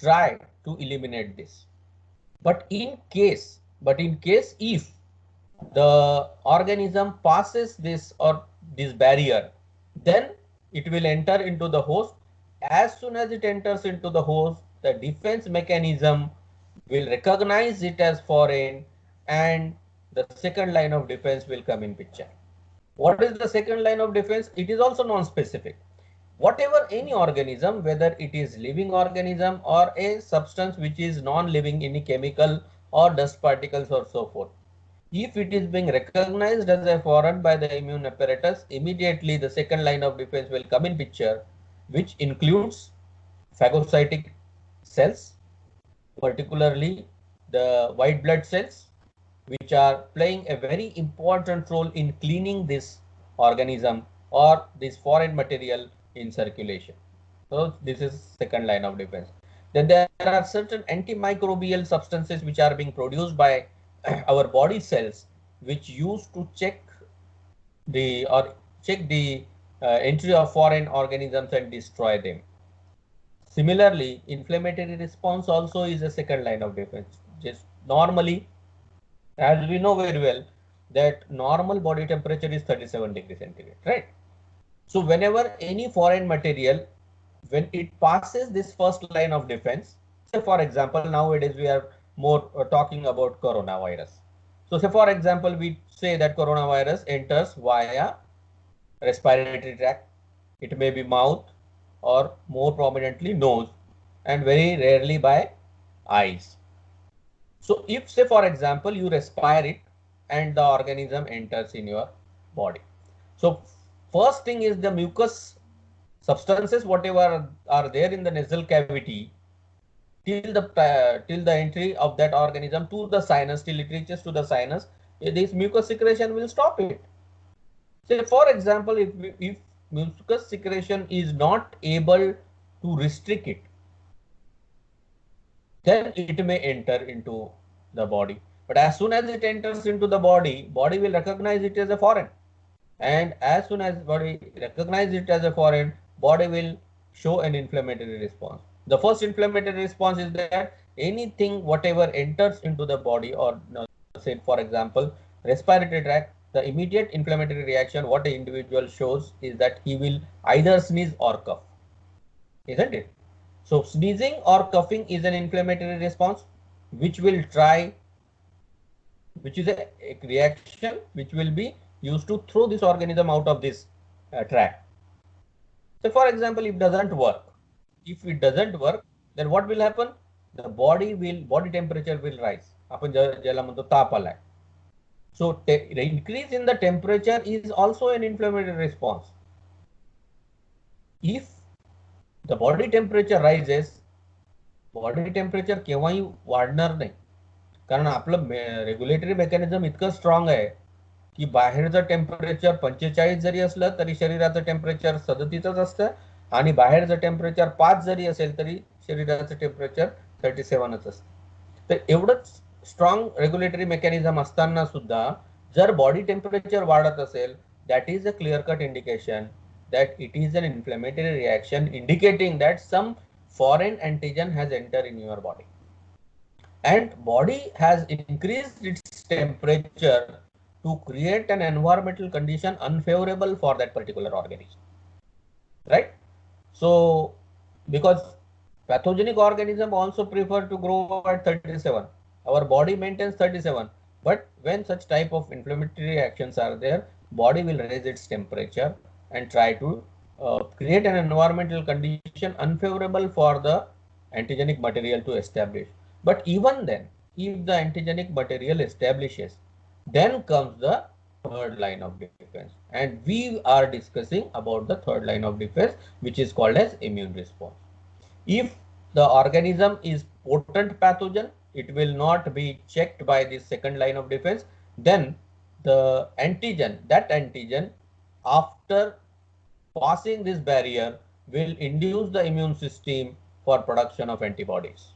try to eliminate this. But in case if the organism passes this barrier, then it will enter into the host. As soon as it enters into the host, the defense mechanism will recognize it as foreign, and the second line of defense will come in picture. What is the second line of defense? It is also non-specific. Whatever any organism, whether it is living organism or a substance which is non-living, any chemical or dust particles or so forth, if it is being recognized as a foreign by the immune apparatus, immediately the second line of defense will come in picture, which includes phagocytic cells, particularly the white blood cells, which are playing a very important role in cleaning this organism or this foreign material in circulation. So this is second line of defense. Then there are certain antimicrobial substances which are being produced by our body cells, which used to check the entry of foreign organisms and destroy them. Similarly, inflammatory response also is a second line of defense. Just normally, as we know very well, that normal body temperature is 37 degrees centigrade, right? So whenever any foreign material, when it passes this first line of defense, say for example, nowadays we are more talking about coronavirus. So say for example, we say that coronavirus enters via respiratory tract. It may be mouth or more prominently nose, and very rarely by eyes. So if say for example you respire it and the organism enters in your body. So first thing is the mucus substances whatever are there in the nasal cavity till the entry of that organism to the sinus, till it reaches to the sinus, this mucus secretion will stop it. Say for example, if mucus secretion is not able to restrict it, then it may enter into the body. But as soon as it enters into the body will recognize it as a foreign. And as soon as body recognize it as a foreign, body will show an inflammatory response. The first inflammatory response is that anything whatever enters into the body, or say for example respiratory tract, the immediate inflammatory reaction what the individual shows is that he will either sneeze or cough, isn't it? So sneezing or coughing is an inflammatory response which will try, which is a reaction which will be used to throw this organism out of this tract. So for example, if it doesn't work, then what will happen? The body temperature will rise. आपण ज्याला म्हणतो ताप आलाय. So the increase in the temperature is also an inflammatory response. If the body temperature rises, body temperature केव्हाही वाढणार नाही, कारण आपलं रेग्युलेटरी मेकॅनिझम इतकं स्ट्रॉंग आहे की बाहेरचं टेम्परेचर 45 जरी असलं तरी शरीराचं टेम्परेचर 37च असतं, आणि बाहेरचं टेम्परेचर 5 जरी असेल तरी शरीराचं टेम्परेचर 37च असतं. तर एवढंच स्ट्रॉंग रेग्युलेटरी मेकॅनिझम असताना सुद्धा जर बॉडी टेम्परेचर वाढत असेल, that is a clear cut indication that it is an inflammatory reaction indicating that some foreign antigen has entered in your body, and body has increased its temperature to create an environmental condition unfavorable for that particular organism, right? So because pathogenic organism also prefer to grow at 37, our body maintains 37, but when such type of inflammatory reactions are there, body will raise its temperature and try to create an environmental condition unfavorable for the antigenic material to establish. But even then, if the antigenic material establishes, then comes the third line of defense, and we are discussing about the third line of defense, which is called as immune response. If the organism is potent pathogen, it will not be checked by this second line of defense. Then the antigen after passing this barrier will induce the immune system for production of antibodies.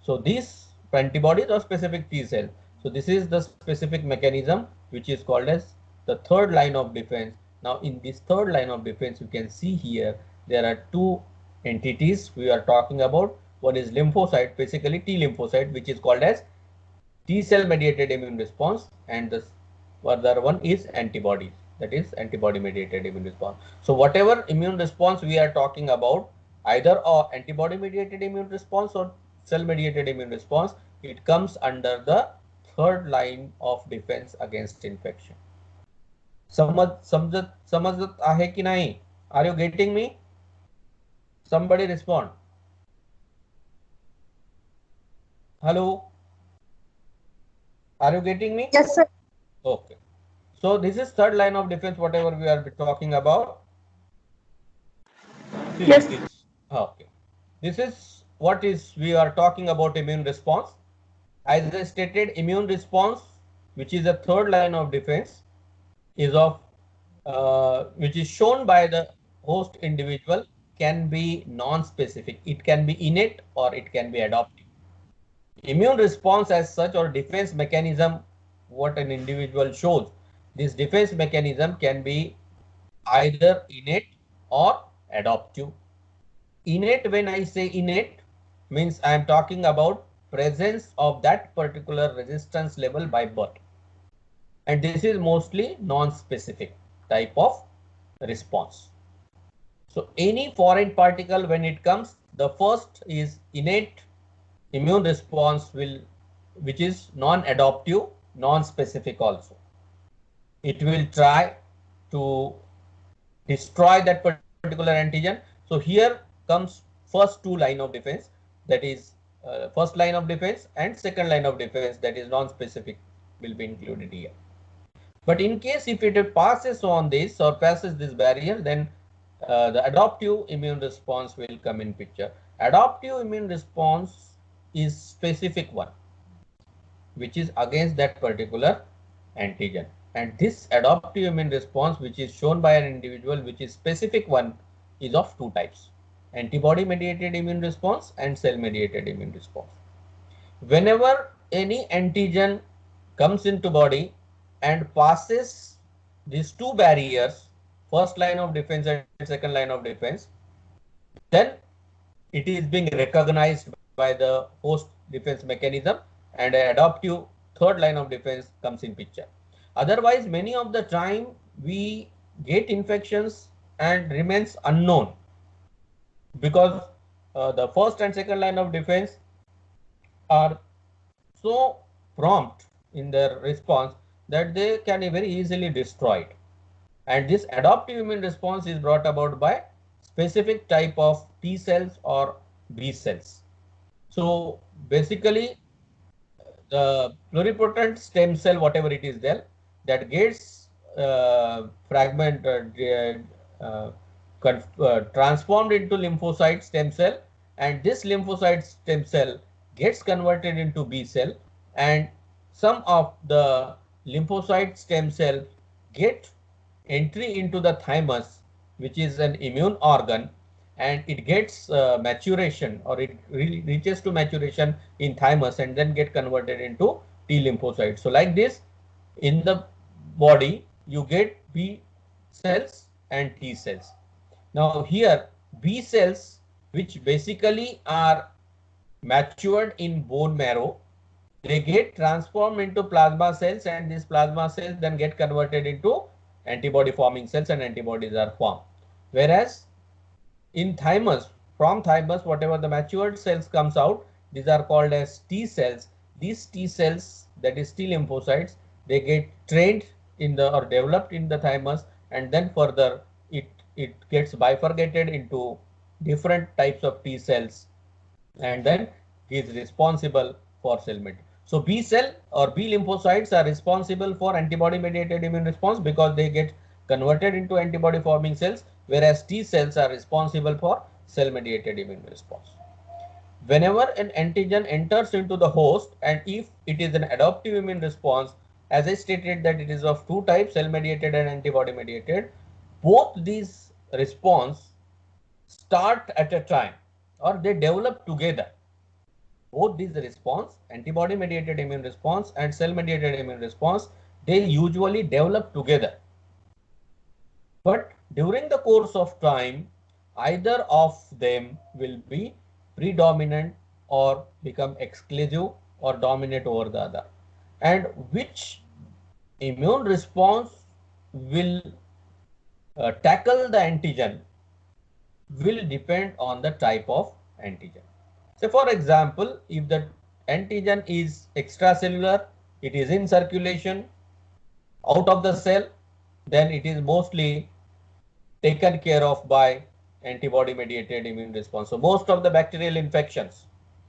So these antibodies are specific T cells. So this is the specific mechanism which is called as the third line of defense. Now in this third line of defense, you can see here there are two entities we are talking about. One is lymphocyte, basically T lymphocyte, which is called as T cell mediated immune response, and the other one is antibodies, that is antibody mediated immune response. So whatever immune response we are talking about, either antibody mediated immune response or cell mediated immune response, it comes under the third line of defense against infection. समजत आहे की नाही? Are you getting me? Somebody respond. Hello? Are you getting me? Yes, sir. Okay. So this is third line of defense, whatever we are talking about. See, Yes. Okay. This is what is we are talking about immune response. As I stated, immune response, which is a third line of defense, is of which is shown by the host individual, can be non-specific. It can be innate or it can be adaptive. Immune response as such, or defense mechanism, what an individual shows, this defense mechanism can be either innate or adaptive. Innate, when I say innate, means I am talking about presence of that particular resistance level by birth. And this is mostly non-specific type of response. So any foreign particle, when it comes, the first is innate immune response which is non-adaptive, non-specific also. It will try to destroy that particular antigen. So here comes first two line of defense, that is first line of defense, and second line of defense, that is non-specific, will be included here. But in case if it passes on this or passes this barrier, then the adaptive immune response will come in picture. Adaptive immune response is specific one, which is against that particular antigen. And this adaptive immune response, which is shown by an individual, which is specific one, is of two types: antibody mediated immune response and cell mediated immune response. Whenever any antigen comes into body and passes these two barriers, first line of defense and second line of defense, then it is being recognized by the host defense mechanism, and an adaptive third line of defense comes in picture. Otherwise, many of the time we get infections and remains unknown, because the first and second line of defense are so prompt in their response that they can be very easily destroyed. And this adaptive immune response is brought about by specific type of T cells or B cells. So basically, the pluripotent stem cell, whatever it is there, that gets transformed into lymphocyte stem cell, and this lymphocyte stem cell gets converted into B cell, and some of the lymphocyte stem cell get entry into the thymus, which is an immune organ, and it gets maturation, or it reaches to maturation in thymus and then get converted into T lymphocytes. So like this, in the body you get B cells and T cells. Now here B cells, which basically are matured in bone marrow, they get transformed into plasma cells, and these plasma cells then get converted into antibody forming cells, and antibodies are formed. Whereas in thymus, from thymus, whatever the matured cells comes out, these are called as T cells. These T cells, that is T lymphocytes, they get trained in the or developed in the thymus, and then further it gets bifurcated into different types of T cells, and then is responsible for cell mediated. So B cell or B lymphocytes are responsible for antibody mediated immune response because they get converted into antibody forming cells, whereas T cells are responsible for cell mediated immune response. Whenever an antigen enters into the host, and if it is an adaptive immune response, as I stated that it is of two types, cell mediated and antibody mediated, both these response start at a time, or they develop together. Both these response, antibody mediated immune response and cell mediated immune response, they usually develop together. But during the course of time, either of them will be predominant or become exclusive or dominate over the other, and which immune response will tackle the antigen will depend on the type of antigen. So for example, if the antigen is extracellular, it is in circulation out of the cell, then it is mostly taken care of by antibody mediated immune response. So most of the bacterial infections,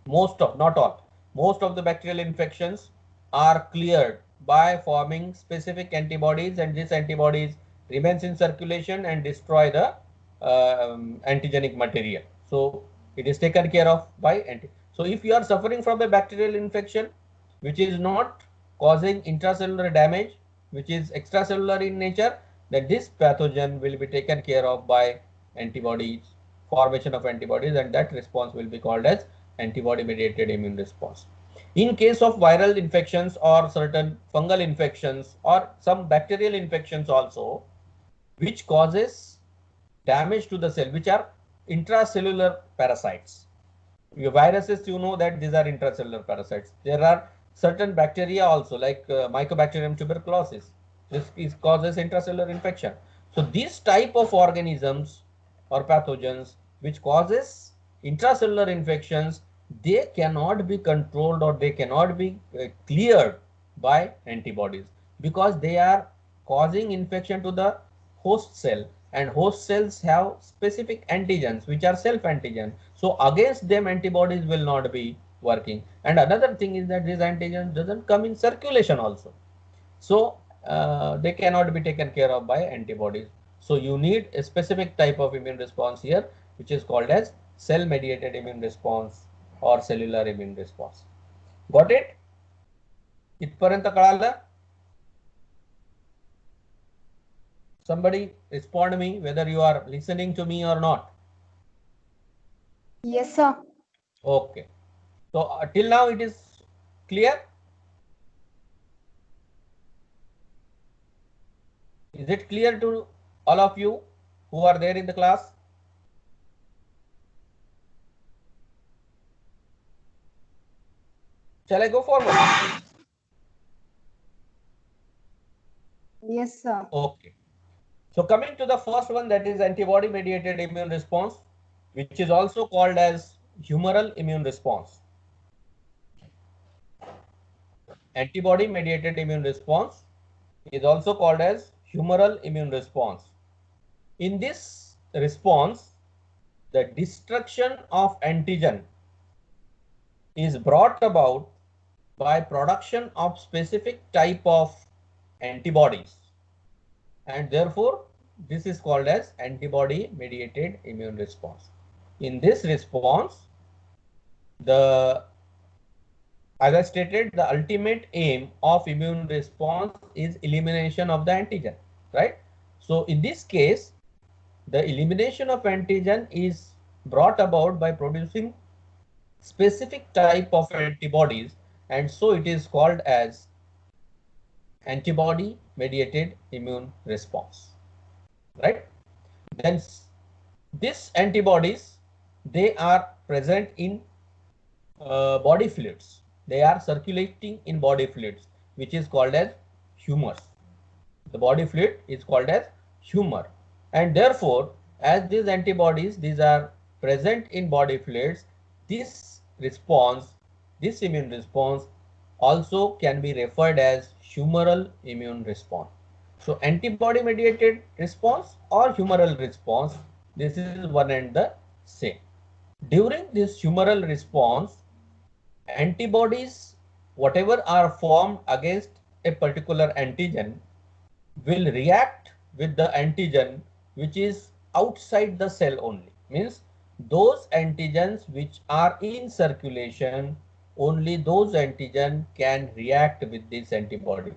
not all, most of the bacterial infections are cleared by forming specific antibodies, and these antibodies remains in circulation and destroy the antigenic material. So it is taken care of by anti. So if you are suffering from a bacterial infection which is not causing intracellular damage, which is extracellular in nature, then this pathogen will be taken care of by antibodies, formation of antibodies, and that response will be called as antibody mediated immune response. In case of viral infections or certain fungal infections or some bacterial infections also, which causes damage to the cell, which are intracellular parasites. Your viruses, you know that these are intracellular parasites. There are certain bacteria also, like Mycobacterium tuberculosis. This causes intracellular infection. So these type of organisms or pathogens which causes intracellular infections, they cannot be controlled or they cannot be cleared by antibodies, because they are causing infection to the host cell, and host cells have specific antigens which are self antigen. So against them antibodies will not be working. And another thing is that this antigen doesn't come in circulation also. So they cannot be taken care of by antibodies. So you need a specific type of immune response here, which is called as cell mediated immune response or cellular immune response. Got it? इथपर्यंत कळालं? Somebody respond me whether you are listening to me or not. Yes, sir. Okay. So till now it is clear? Is it clear to all of you who are there in the class? Shall I go forward? Yes, sir. Okay. So coming to the first one, that is antibody mediated immune response, which is also called as humoral immune response. Antibody mediated immune response is also called as humoral immune response. In this response, the destruction of antigen is brought about by production of specific type of antibodies, and therefore this is called as antibody mediated immune response. In this response, as I stated, the ultimate aim of immune response is elimination of the antigen, right? So in this case, the elimination of antigen is brought about by producing specific type of antibodies, and so it is called as antibody mediated immune response, right? Then these antibodies, they are present in body fluids. They are circulating in body fluids, which is called as humors. The body fluid is called as humor, and therefore as these antibodies, these are present in body fluids, this response, this immune response also can be referred as humoral immune response. So antibody mediated response or humoral response, this is one and the same. During this humoral response, antibodies, whatever are formed against a particular antigen, will react with the antigen which is outside the cell only. Means those antigens which are in circulation, only those antigen can react with this antibody.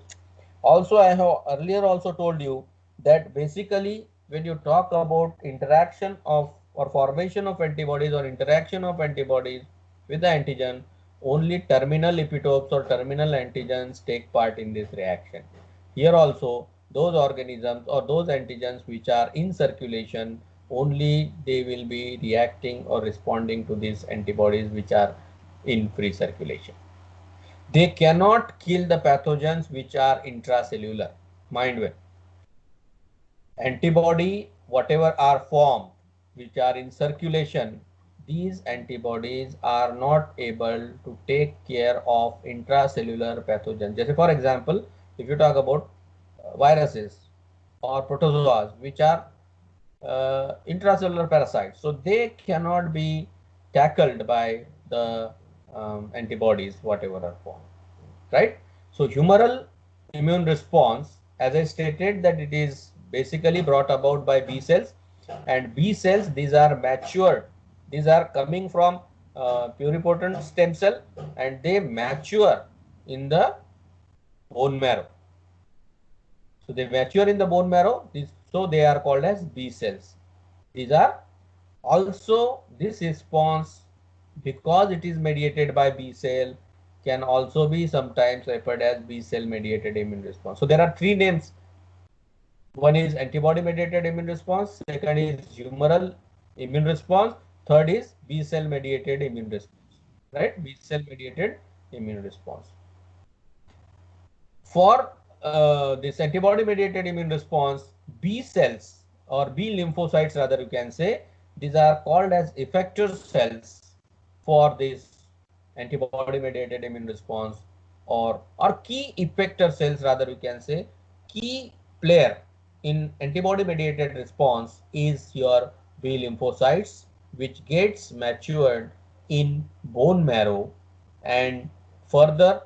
Also, I have earlier also told you that basically when you talk about interaction of or formation of antibodies or interaction of antibodies with the antigen, only terminal epitopes or terminal antigens take part in this reaction. Here also, those organisms or those antigens which are in circulation only they will be reacting or responding to these antibodies which are in free circulation. They cannot kill the pathogens which are intracellular. Mind well. Antibody, whatever are formed, which are in circulation, these antibodies are not able to take care of intracellular pathogens. Just for example, if you talk about viruses or protozoas, which are intracellular parasites, so they cannot be tackled by the antibodies, whatever are formed, right? So humoral immune response, as I stated, that it is basically brought about by B cells, and B cells, these are matured, these are coming from pluripotent stem cell, and they mature in the bone marrow. So they mature in the bone marrow, so they are called as B cells. These are also, this response, because it is mediated by B cell, can also be sometimes referred as B cell mediated immune response. So there are three names. One is antibody mediated immune response, second is humoral immune response, third is B cell mediated immune response, right? B cell mediated immune response. For this antibody mediated immune response, B cells or B lymphocytes, rather you can say, these are called as effector cells for this antibody mediated immune response, or key effector cells, rather you can say. Key player in antibody mediated response is your B lymphocytes, which gets matured in bone marrow, and further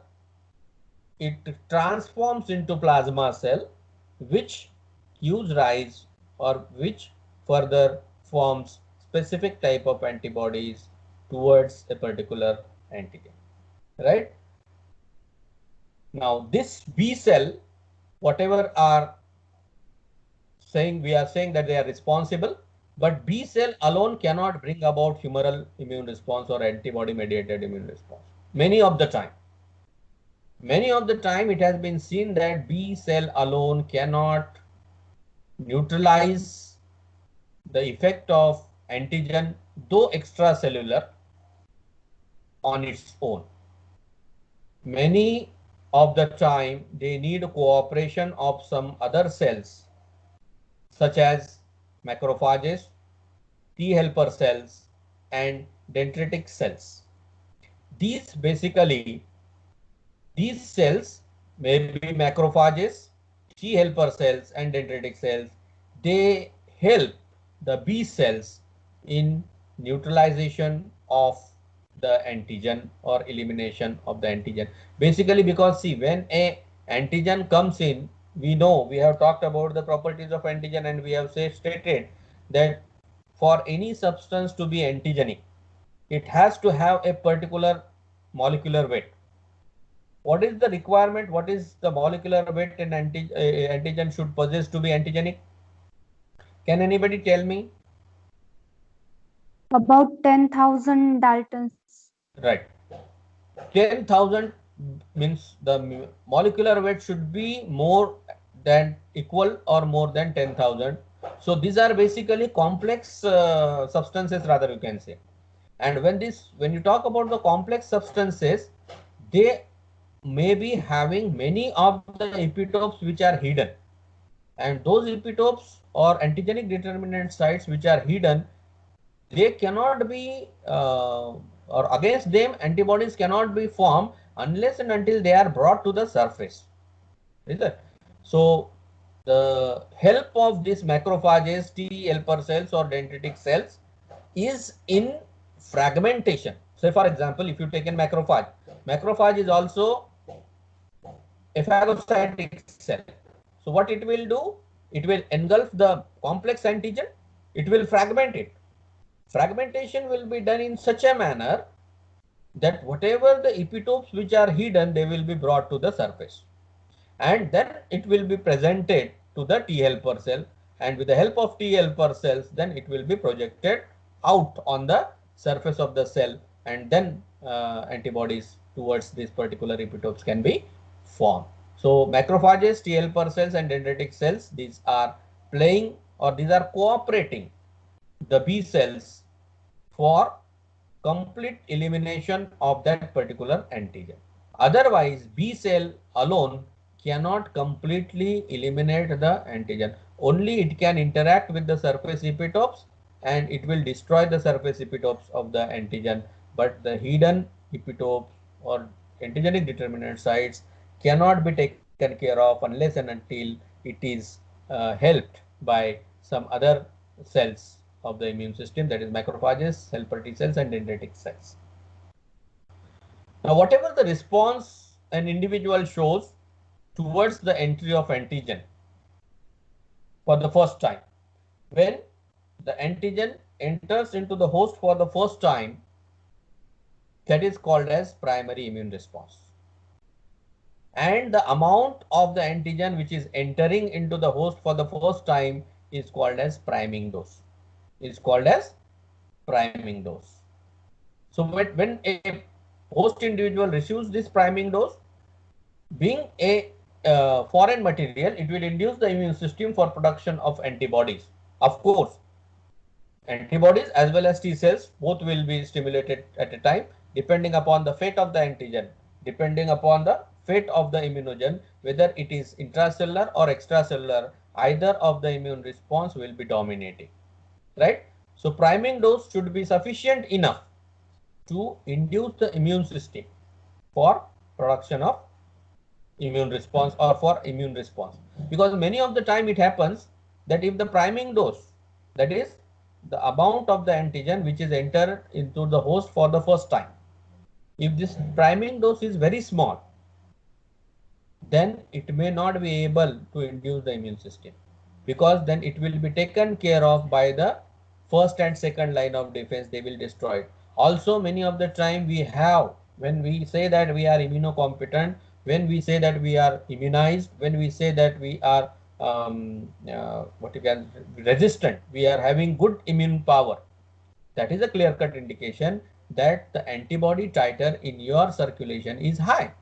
it transforms into plasma cell, which gives rise or which further forms specific type of antibodies towards a particular antigen, right? Now this B cell, whatever are saying, we are saying that they are responsible, but B cell alone cannot bring about humoral immune response or antibody mediated immune response. Many of the time it has been seen that B cell alone cannot neutralize the effect of antigen, though extracellular, on its own. Many of the time they need cooperation of some other cells such as macrophages, T helper cells, and dendritic cells. These basically, these cells may be macrophages, T helper cells, and dendritic cells. They help the B cells in neutralization of the antigen or elimination of the antigen. Basically, because see, when a antigen comes in, we know, we have talked about the properties of antigen, and we have stated that for any substance to be antigenic, it has to have a particular molecular weight. What is the requirement? What is the molecular weight an antigen should possess to be antigenic? Can anybody tell me? About 10,000 Daltons. Right. 10,000 means the molecular weight should be more than, equal or more than 10,000. So these are basically complex substances, rather you can say. And when you talk about the complex substances, they may be having many of the epitopes which are hidden, and those epitopes or antigenic determinant sites which are hidden, they cannot be or against them antibodies cannot be formed unless and until they are brought to the surface, is it? So the help of these macrophages, T helper cells, or dendritic cells is in fragmentation. Say for example, if you take a macrophage is also a phagocytic cell. So what it will do? It will engulf the complex antigen. It will fragment it. Fragmentation will be done in such a manner that whatever the epitopes which are hidden, they will be brought to the surface. And then it will be presented to the T helper cell. And with the help of T helper cells, then it will be projected out on the surface of the cell. And then antibodies towards these particular epitopes can be formed. So macrophages, T helper cells, and dendritic cells, these are playing, or these are cooperating the B cells for complete elimination of that particular antigen. Otherwise, B cell alone cannot completely eliminate the antigen. Only it can interact with the surface epitopes and it will destroy the surface epitopes of the antigen. But the hidden epitopes or antigenic determinant sites cannot be taken care of unless and until it is helped by some other cells of the immune system, that is macrophages, helper T cells and dendritic cells. Now, whatever the response an individual shows towards the entry of antigen for the first time, when the antigen enters into the host for the first time, that is called as primary immune response. And the amount of the antigen which is entering into the host for the first time is called as priming dose. So when a host individual receives this priming dose, being a foreign material, it will induce the immune system for production of antibodies. Of course, antibodies as well as T cells both will be stimulated at a time, depending upon the fate of the antigen, depending upon the fate of the immunogen, whether it is intracellular or extracellular, either of the immune response will be dominating, right? So priming dose should be sufficient enough to induce the immune system for production of immune response or for immune response, because many of the time it happens that if the priming dose, that is the amount of the antigen which is entered into the host for the first time, if this priming dose is very small, then it may not be able to induce the immune system, because then it will be taken care of by the first and second line of defense. They will destroy it. Also, many of the time we have, when we say that we are immunocompetent, when we say that we are immunized, when we say that we are resistant, we are having good immune power, that is a clear-cut indication that the antibody titer in your circulation is high.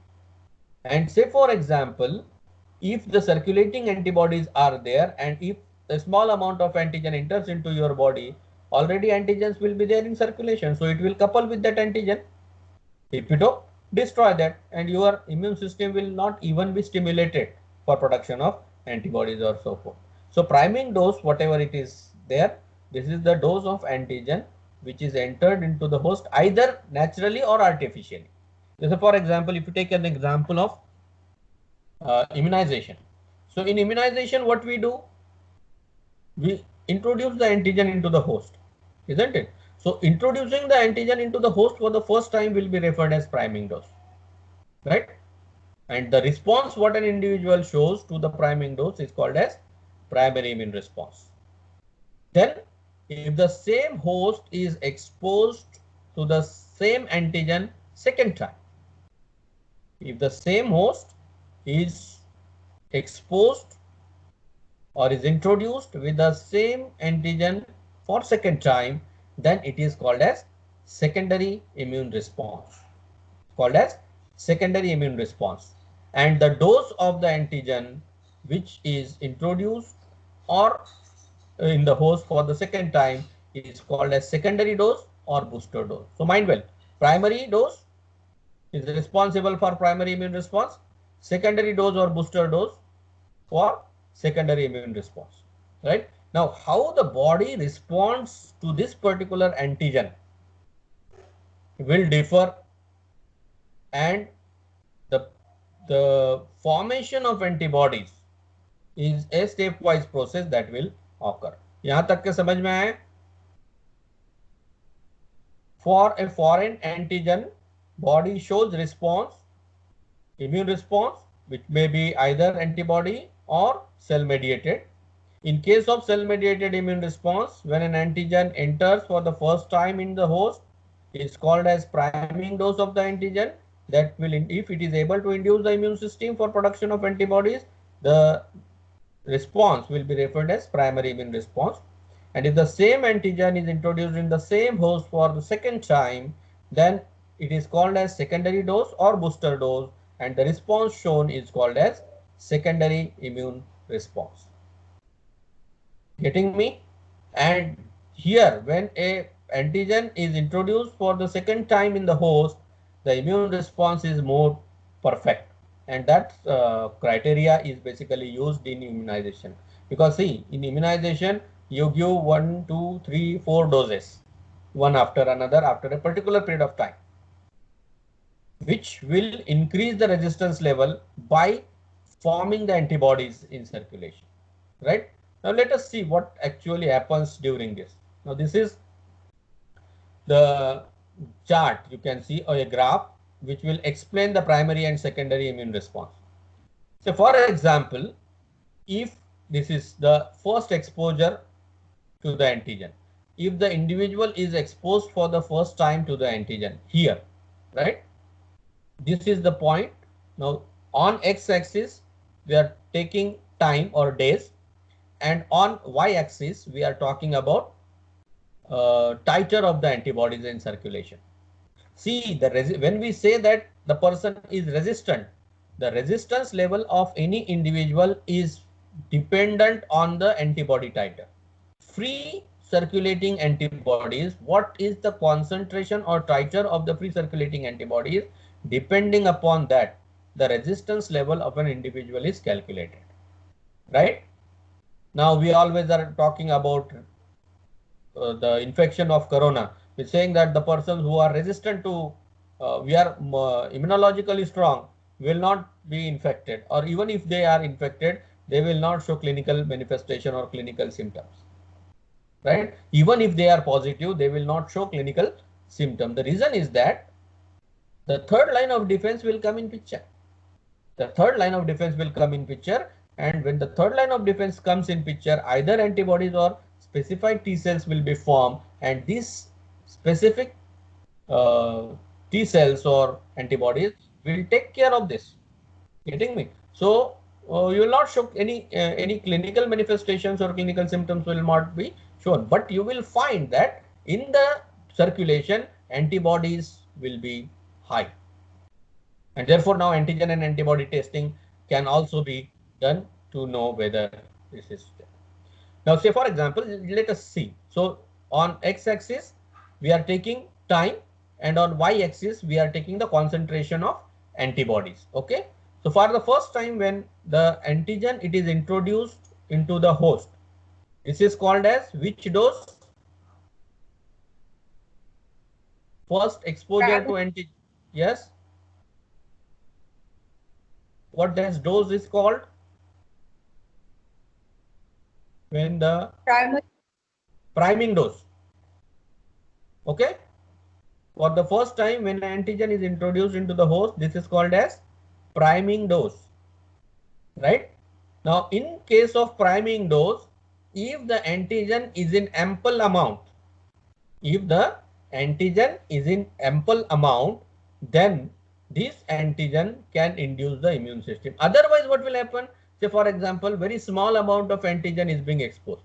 And say, for example, if the circulating antibodies are there and if a small amount of antigen enters into your body, already antigens will be there in circulation. So it will couple with that antigen, epitope, destroy that, and your immune system will not even be stimulated for production of antibodies or so forth. So priming dose, whatever it is there, this is the dose of antigen which is entered into the host either naturally or artificially. So for example, if you take an example of immunization. So in immunization, what we do? We introduce the antigen into the host, isn't it? So introducing the antigen into the host for the first time will be referred as priming dose, right? And the response what an individual shows to the priming dose is called as primary immune response. Then if the same host is exposed to the same antigen second time, if the same host is exposed or is introduced with the same antigen for second time, then it is called as secondary immune response. Called as secondary immune response. And the dose of the antigen which is introduced or in the host for the second time is called as secondary dose or booster dose. So mind well, primary dose is responsible for primary immune response, secondary dose or booster dose for secondary immune response, right? Now, how the body responds to this particular antigen will differ, and the formation of antibodies is a stepwise process that will occur. यहाँ तक के समझ में आए? For a foreign antigen, body shows response, immune response, which may be either antibody or cell mediated. In case of cell mediated immune response, when an antigen enters for the first time in the host, it is called as priming dose of the antigen. That will, if it is able to induce the immune system for production of antibodies, the response will be referred as primary immune response. And if the same antigen is introduced in the same host for the second time, then it is called as secondary dose or booster dose, and the response shown is called as secondary immune response. Getting me? And here when a antigen is introduced for the second time in the host, the immune response is more perfect, and that criteria is basically used in immunization. Because see, in immunization you give 1, 2, 3, 4 doses, one after another after a particular period of time, which will increase the resistance level by forming the antibodies in circulation, right? Now let us see what actually happens during this. Now this is the chart, you can see, or a graph which will explain the primary and secondary immune response. So for example, if this is the first exposure to the antigen, if the individual is exposed for the first time to the antigen here, right? This is the point. Now on x-axis we are taking time or days, and on y-axis we are talking about titer of the antibodies in circulation. See, when we say that the person is resistant, the resistance level of any individual is dependent on the antibody titer. Free circulating antibodies, what is the concentration or titer of the free circulating antibodies? Depending upon that, the resistance level of an individual is calculated, right? Now we always are talking about the infection of corona. We're saying that the persons who are resistant to, we are immunologically strong, will not be infected, or even if they are infected, they will not show clinical manifestation or clinical symptoms, right? Even if they are positive, they will not show clinical symptom. The reason is that the third line of defense will come in picture. The third line of defense will come in picture, and when the third line of defense comes in picture, either antibodies or specified T cells will be formed, and these specific uh, T cells or antibodies will take care of this. Getting me? So you will not show any clinical manifestations or clinical symptoms will not be shown, but you will find that in the circulation antibodies will be high. And therefore now antigen and antibody testing can also be done to know whether this is there. Now say for example, let us see. So on x-axis we are taking time, and on y-axis we are taking the concentration of antibodies. Okay. So for the first time when the antigen it is introduced into the host, this is called as which dose? First exposure to antigen. Yes. What this dose is called? When the priming dose. Okay. For the first time when an antigen is introduced into the host, this is called as priming dose, right? Now in case of priming dose, if the antigen is in ample amount, if the antigen is in ample amount, then this antigen can induce the immune system. Otherwise what will happen? Say for example, very small amount of antigen is being exposed.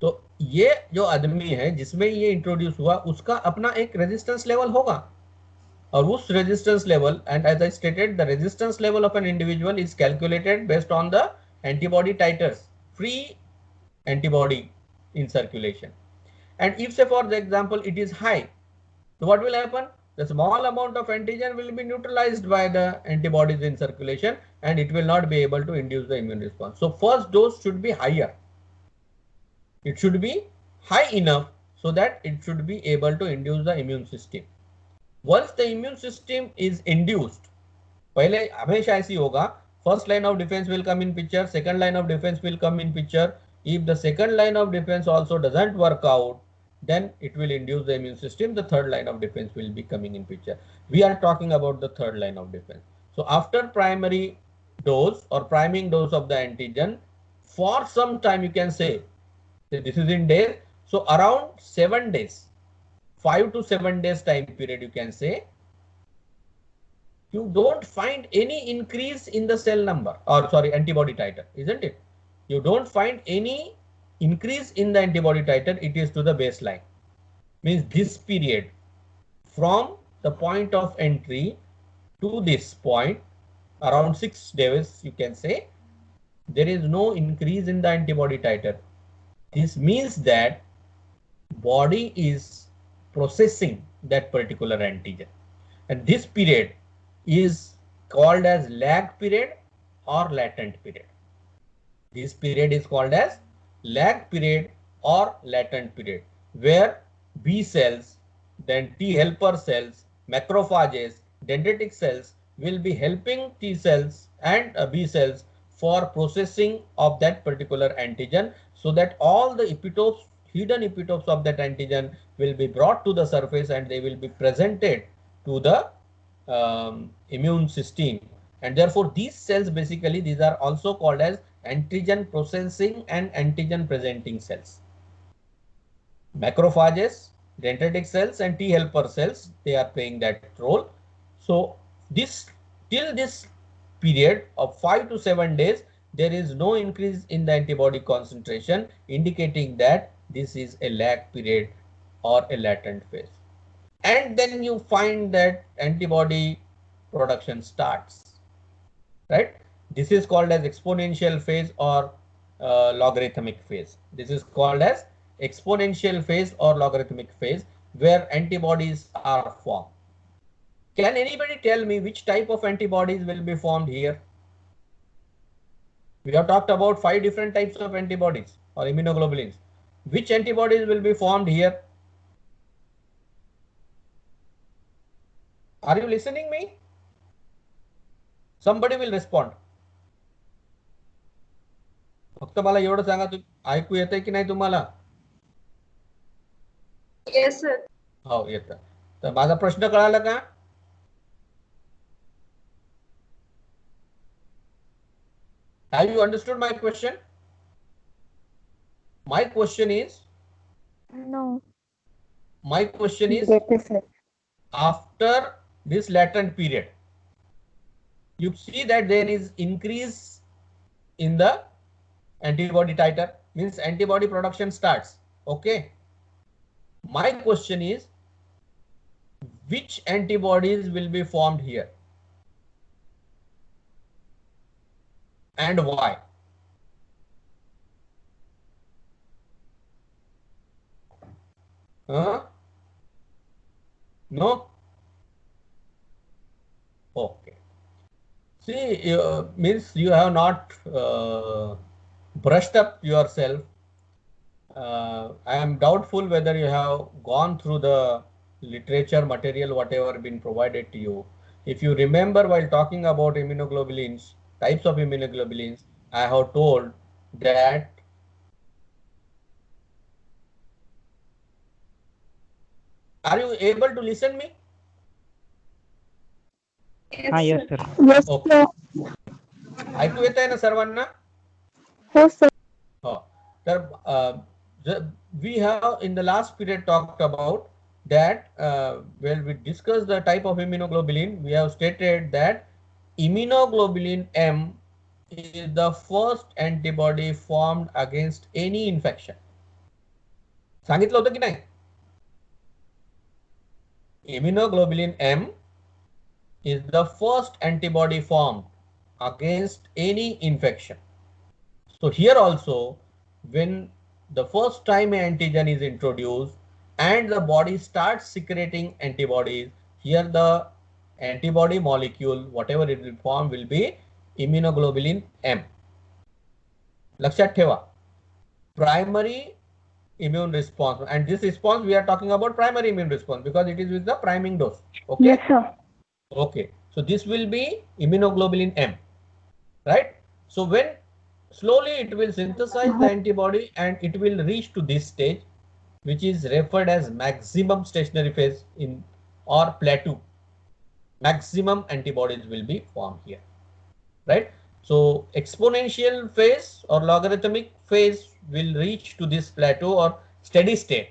तो ये जो आदमी है जिसमें ये introduce हुआ, उसका अपना एक रेजिस्टेंस लेवल होगा, और उस resistance level, and as I stated the resistance level of an individual is calculated based on the antibody titers, free antibody in circulation. And if say for the example it is high, so what will happen? The small amount of antigen will be neutralized by the antibodies in circulation, and it will not be able to induce the immune response. So first dose should be higher. It should be high enough so that it should be able to induce the immune system. Once the immune system is induced, पहले हमेशा ऐसी होगा, first line of defense will come in picture, second line of defense will come in picture. If the second line of defense also doesn't work out, then it will induce the immune system. The third line of defense will be coming in picture. We are talking about the third line of defense. So after primary dose or priming dose of the antigen, for some time you can say, this is in days, so around 7 days, 5 to 7 days time period, you can say, you don't find any increase in the cell number, or sorry, antibody titer, isn't it? You don't find any increase in the antibody titer. It is to the baseline. Means this period from the point of entry to this point, around 6 days, you can say, there is no increase in the antibody titer. This means that body is processing that particular antigen, and this period is called as lag period or latent period. This period is called as lag period or latent period, where B cells, then T helper cells, macrophages, dendritic cells will be helping T cells and B cells for processing of that particular antigen, so that all the epitopes, hidden epitopes of that antigen will be brought to the surface and they will be presented to the immune system. And therefore these cells, basically these are also called as antigen processing and antigen presenting cells. Macrophages, dendritic cells and T helper cells, they are playing that role. So this, till this period of 5 to 7 days, there is no increase in the antibody concentration, indicating that this is a lag period or a latent phase. And then you find that antibody production starts, right? This is called as exponential phase or logarithmic phase. This is called as exponential phase or logarithmic phase, where antibodies are formed. Can anybody tell me which type of antibodies will be formed here? We have talked about 5 different types of antibodies or immunoglobulins. Which antibodies will be formed here? Are you listening me? Somebody will respond. फक्त मला एवढं सांगा, ऐकू येतंय की नाही तुम्हाला? Yes sir. हो, येतं. तर माझा प्रश्न कळाला का? Have you understood my question? My question is, No. my question is, Yes, sir. after this latent period, you see that there is increase in the antibody titer, means antibody production starts. Okay. My question is, which antibodies will be formed here and why? No? Okay. See, means you have not brushed up yourself. I am doubtful whether you have gone through the literature material, whatever been provided to you. If you remember, while talking about immunoglobulins, types of immunoglobulins, I have told that are you able to listen me? Yes, sir. sir. Yes, Okay. sir. ऐकू येत आहे ना सर्वांना? हो sir. हो. तर we have in the last period talked about that when we discussed the type of immunoglobulin, we have stated that immunoglobulin M is the first antibody formed against any infection. सांगितलं होतं की नाही? Immunoglobulin M is the first antibody formed against any infection. So here also, when the first time an antigen is introduced and the body starts secreting antibodies, here the antibody molecule, whatever it will form, will be immunoglobulin M. लक्षात ठेवा, primary immune response, and this response we are talking about primary immune response because it is with the priming dose. Okay. Yes, sir. Okay. So this will be immunoglobulin M, right? So when slowly it will synthesize the antibody and it will reach to this stage, which is referred as maximum stationary phase in or plateau. Maximum antibodies will be formed here, right? So exponential phase or logarithmic phase will reach to this plateau or steady state.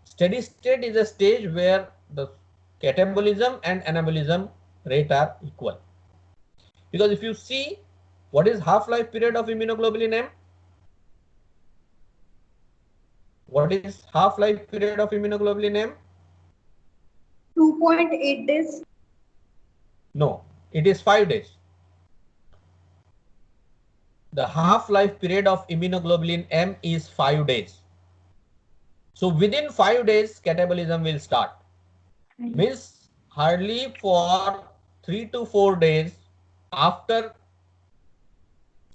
Steady state is a stage where the catabolism and anabolism rate are equal. Because if you see, what is half-life period of immunoglobulin M? What is half-life period of immunoglobulin M? 2.8 days. No, it is 5 days. The half-life period of immunoglobulin M is 5 days. So within 5 days, catabolism will start. Means hardly for 3 to 4 days after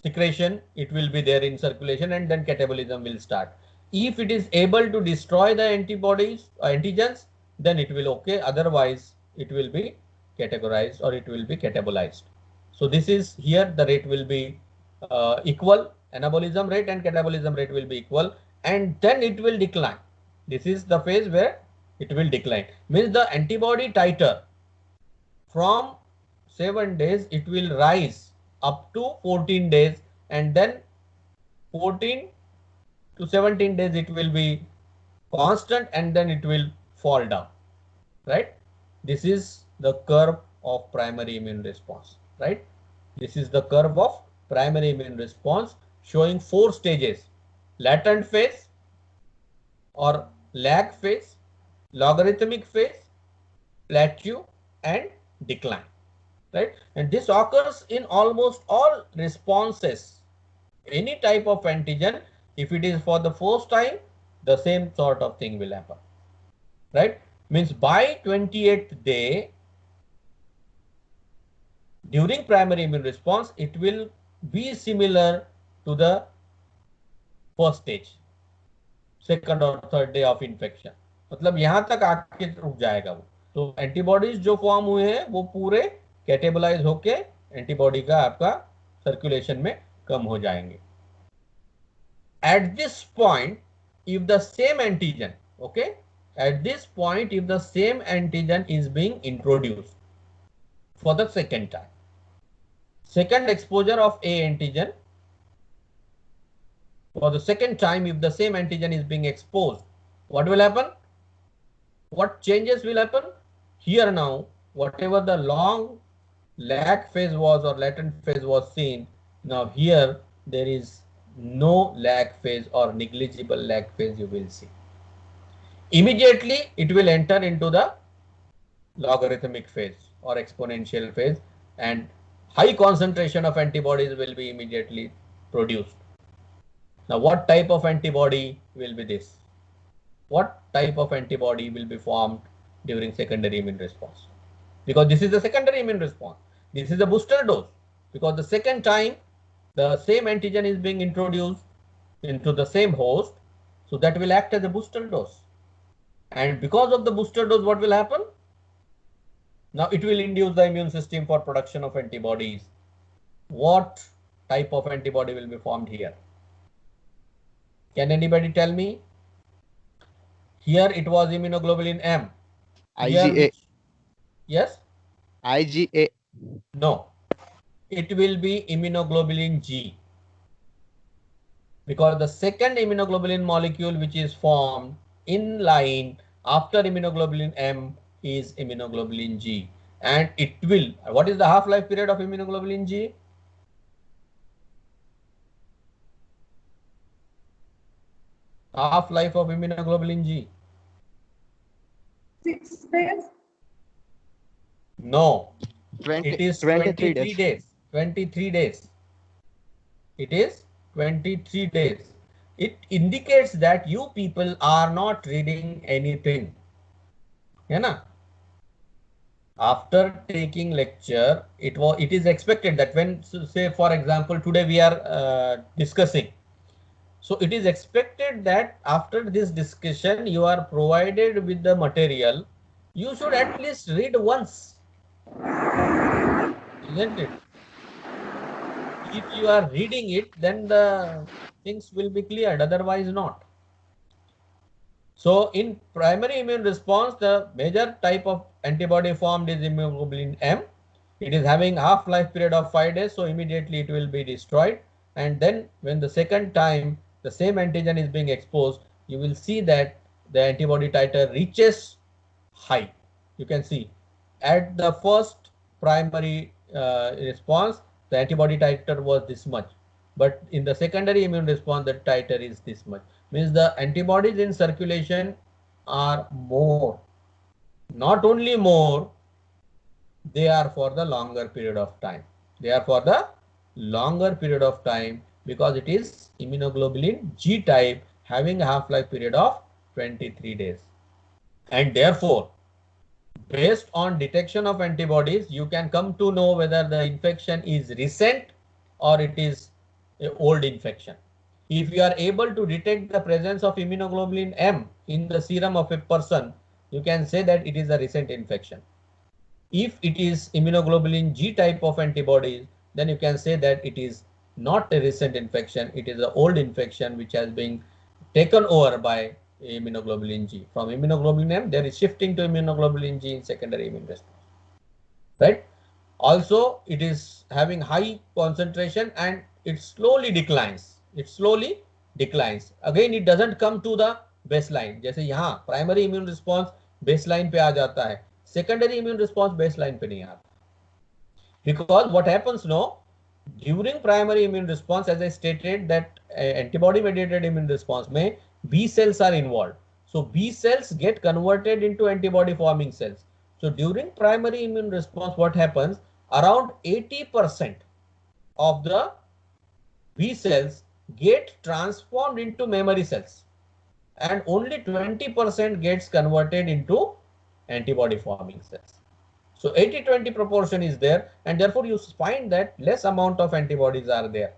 secretion, it will be there in circulation, and then catabolism will start. If it is able to destroy the antibodies or antigens, then it will okay. Otherwise, it will be categorized or it will be catabolized. So this is here the rate will be equal. Anabolism rate and catabolism rate will be equal, and then it will decline. This is the phase where it will decline. Means the antibody titer from 7 days it will rise up to 14 days, and then 14 to 17 days it will be constant, and then it will fall down, right? This is the curve of primary immune response, right? This is the curve of primary immune response showing 4 stages: latent phase or lag phase, logarithmic phase, plateau, and decline, right? And this occurs in almost all responses. Any type of antigen, if it is for the first time, the same sort of thing will happen, right? Means by 28th day, during primary immune response, it will be similar to the first stage, second or third day of infection. मतलब यहां तक आके रुक जाएगा वो. तो antibodies जो form हुए हैं वो पूरे कैटेबलाइज होके एंटीबॉडी का आपका सर्कुलेशन में कम हो जाएंगे. At this point, if the same antigen, okay, at this point, if the same antigen is being introduced for the second time, second exposure of A antigen, for the second time, if the same antigen is being exposed, what will happen? What changes will happen? Here now, whatever the long lag phase was or latent phase was seen, now here there is no lag phase or negligible lag phase you will see. Immediately it will enter into the logarithmic phase or exponential phase, and high concentration of antibodies will be immediately produced. Now what type of antibody will be this? What type of antibody will be formed during secondary immune response? Because this is the secondary immune response. This is a booster dose, because the second time the same antigen is being introduced into the same host, so that will act as a booster dose. And because of the booster dose, what will happen? Now it will induce the immune system for production of antibodies. What type of antibody will be formed here? Can anybody tell me? Here it was immunoglobulin M. IgA. Yes? IgA. No. It will be immunoglobulin G. Because the second immunoglobulin molecule which is formed in line after immunoglobulin M is immunoglobulin G. And it will, what is the half-life period of immunoglobulin G? Half-life of immunoglobulin G? 6 days. No. 20, It is 23 23 days. 23 days. It is 23 days. It indicates that you people are not reading anything. Yeah, na? After taking lecture, it is expected that when, say for example, today we are discussing. So it is expected that after this discussion, you are provided with the material. You should at least read once. Isn't it? If you are reading it, then the things will be cleared, otherwise not. So in primary immune response, the major type of antibody formed is immunoglobulin M. It is having half-life period of 5 days, so immediately it will be destroyed. And then when the second time the same antigen is being exposed, you will see that the antibody titer reaches high. You can see at the first primary response, the antibody titer was this much, but in the secondary immune response, the titer is this much. Means the antibodies in circulation are more. Not only more, they are for the longer period of time. They are for the longer period of time because it is immunoglobulin G type having a half-life period of 23 days. And therefore, based on detection of antibodies, you can come to know whether the infection is recent or it is an old infection. If you are able to detect the presence of immunoglobulin M in the serum of a person, you can say that it is a recent infection. If it is immunoglobulin G type of antibodies, then you can say that it is not a recent infection, it is an old infection which has been taken over by immunoglobulin G. From immunoglobulin M, there is shifting to immunoglobulin G in secondary immune response. Right? Also, it is having high concentration and it slowly declines. It slowly declines. Again, it doesn't come to the baseline. जैसे यहाँ primary immune response baseline पे आ जाता है, secondary immune response baseline पे नहीं आता. Because what happens now, during primary immune response, as I stated that antibody mediated immune response may B cells are involved. So B cells get converted into antibody forming cells. So during primary immune response, what happens? Around 80% of the B cells get transformed into memory cells and only 20% gets converted into antibody forming cells. So 80-20 proportion is there, and therefore you find that less amount of antibodies are there.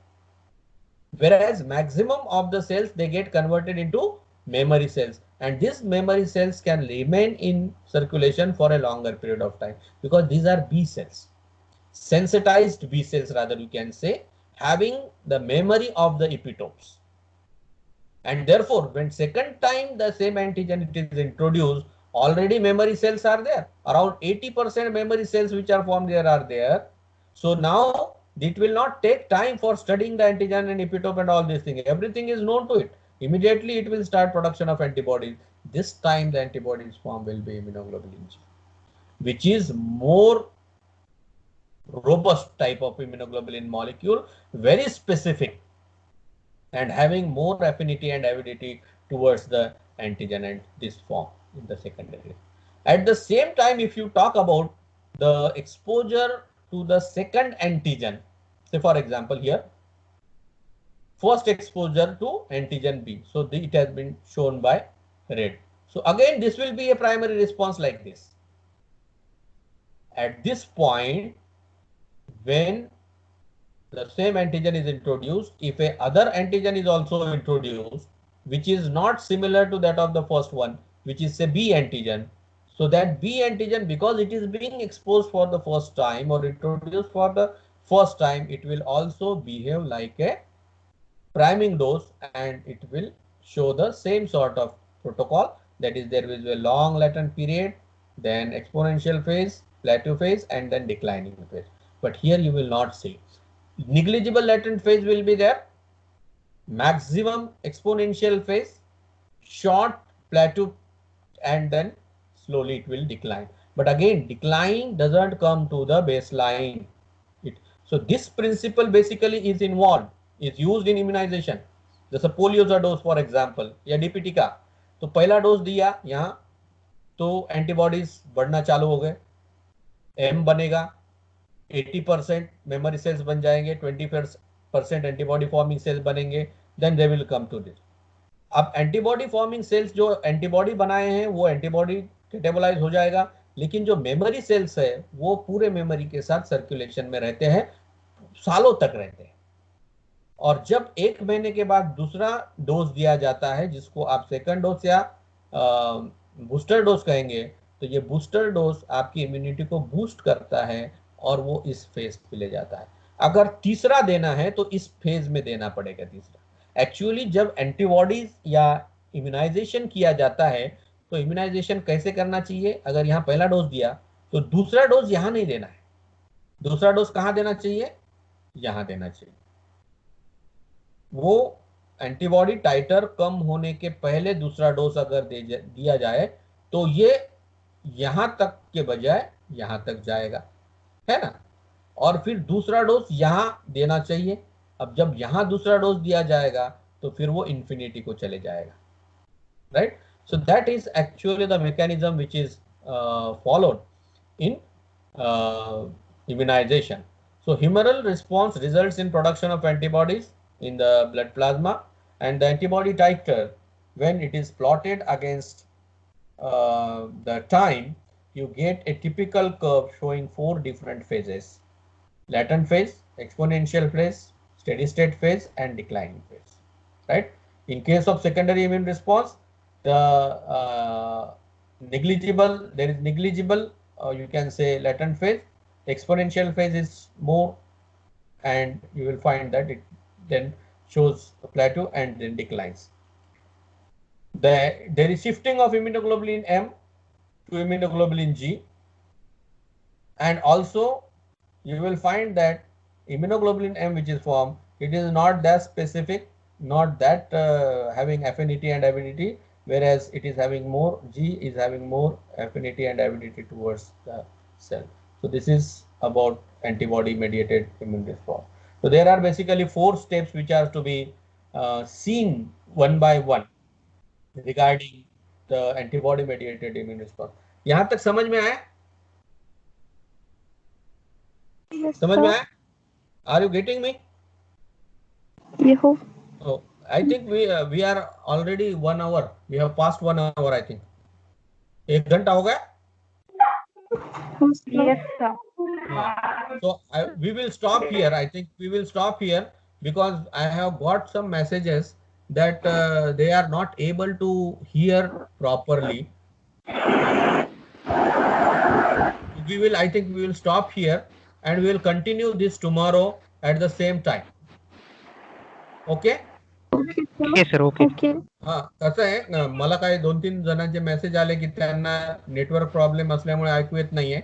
Whereas maximum of the cells, they get converted into memory cells, and these memory cells can remain in circulation for a longer period of time because these are B cells, sensitized B cells rather you can say, having the memory of the epitopes. And therefore, when second time the same antigen it is introduced, already memory cells are there. Around 80% memory cells which are formed there are there. So now it will not take time for studying the antigen and epitope and all these things. Everything is known to it. Immediately it will start production of antibodies. This time the antibodies form will be immunoglobulin G, which is more robust type of immunoglobulin molecule, very specific and having more affinity and avidity towards the antigen and this form in the secondary. At the same time, if you talk about the exposure to the second antigen, say for example here, first exposure to antigen B. So it has been shown by red. So again, this will be a primary response like this. At this point, when the same antigen is introduced, if a other antigen is also introduced, which is not similar to that of the first one, which is a B antigen. So that B antigen, because it is being exposed for the first time or introduced for the first time, it will also behave like a priming dose and it will show the same sort of protocol. That is, there is a long latent period, then exponential phase, plateau phase, and then declining phase. But here you will not see. Negligible latent phase will be there, maximum exponential phase, short plateau, and then slowly it will decline. But again, decline doesn't come to the baseline. So this principle basically is involved, is used in immunization. जैसे पोलियोजा dose for example या DPT का, तो पहला dose दिया यहाँ तो antibodies बढ़ना चालू हो गए, एम बनेगा, 80% मेमोरी सेल्स बन जाएंगे, 20% एंटीबॉडी फॉर्मिंग सेल्स बनेंगे, then they will come to this. अब एंटीबॉडी फॉर्मिंग सेल्स जो एंटीबॉडी बनाए हैं वो एंटीबॉडी कैटेबलाइज हो जाएगा, लेकिन जो मेमोरी सेल्स है वो पूरे मेमोरी के साथ सर्कुलेशन में रहते हैं, सालों तक रहते हैं. और जब एक महीने के बाद दूसरा डोज दिया जाता है, जिसको आप सेकंड डोज या बूस्टर डोज कहेंगे, तो ये बूस्टर डोज आपकी इम्यूनिटी को बूस्ट करता है और वो इस फेज पे ले जाता है. अगर तीसरा देना है तो इस फेज में देना पड़ेगा तीसरा. एक्चुअली जब एंटीबॉडीज या इम्यूनाइजेशन किया जाता है तो इम्यूनाइजेशन कैसे करना चाहिए? अगर यहाँ पहला डोज दिया तो दूसरा डोज यहाँ नहीं देना है. दूसरा डोज कहाँ देना चाहिए? यहाँ देना चाहिए. वो एंटीबॉडी टाइटर कम होने के पहले दूसरा डोज अगर दिया जाए तो ये यहां तक के बजाय यहां तक जाएगा, है ना. और फिर दूसरा डोज यहां देना चाहिए. अब जब यहां दूसरा डोज दिया जाएगा तो फिर वो इंफिनिटी को चले जाएगा, right. So that is actually the mechanism which is followed in immunization. So humoral response results in production of antibodies in the blood plasma, and the antibody titer when it is plotted against the time, you get a typical curve showing 4 different phases: latent phase, exponential phase, steady state phase, and declining phase. Right? In case of secondary immune response, the there is negligible, you can say, latent phase. Exponential phase is more, and you will find that it then shows a plateau and then declines. There is shifting of immunoglobulin M to immunoglobulin G, and also you will find that immunoglobulin M which is formed, it is not that specific, not that having affinity and avidity, whereas it is having more, G is having more affinity and avidity towards the cell. So this is about antibody mediated immune response. So there are basically 4 steps which are to be seen one by one regarding the antibody mediated immune response. यहां तक समझ में आया? Yes, समझ में sir. आया? Are you getting me? Yeah. Oh, I think we are already 1 hour. We have passed 1 hour, I think. 1 घंटा हो गया? Yes, sir. So we will stop here. I think we will stop here because I have got some messages that they are not able to hear properly. I think we will stop here and we will continue this tomorrow at the same time. Okay? Okay sir okay Okay. हा कसं आहे, मला काही 2-3 जणांचे message आले की त्यांना network problem असल्यामुळे ऐकू येत नाहीये.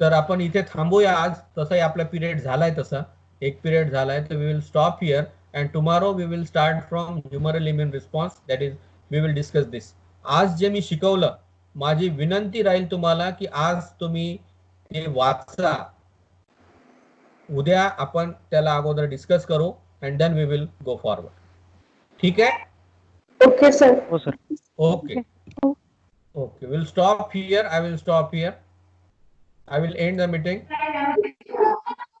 तर आपण इथे थांबूया आज. तसंही आपला पिरियड झालाय, तसा एक पिरियड झालाय. तर we will stop here and tomorrow we will start from humoral immune response. That is we will discuss this. आज जे मी शिकवलं, माझी विनंती राहील तुम्हाला की आज तुम्ही ते वाचा. उद्या आपण त्याला अगोदर डिस्कस करू and then we will go forward. ठीक आहे? Okay, sir. हो sir Okay. Okay. We'll stop here. I will stop here. I will end the meeting.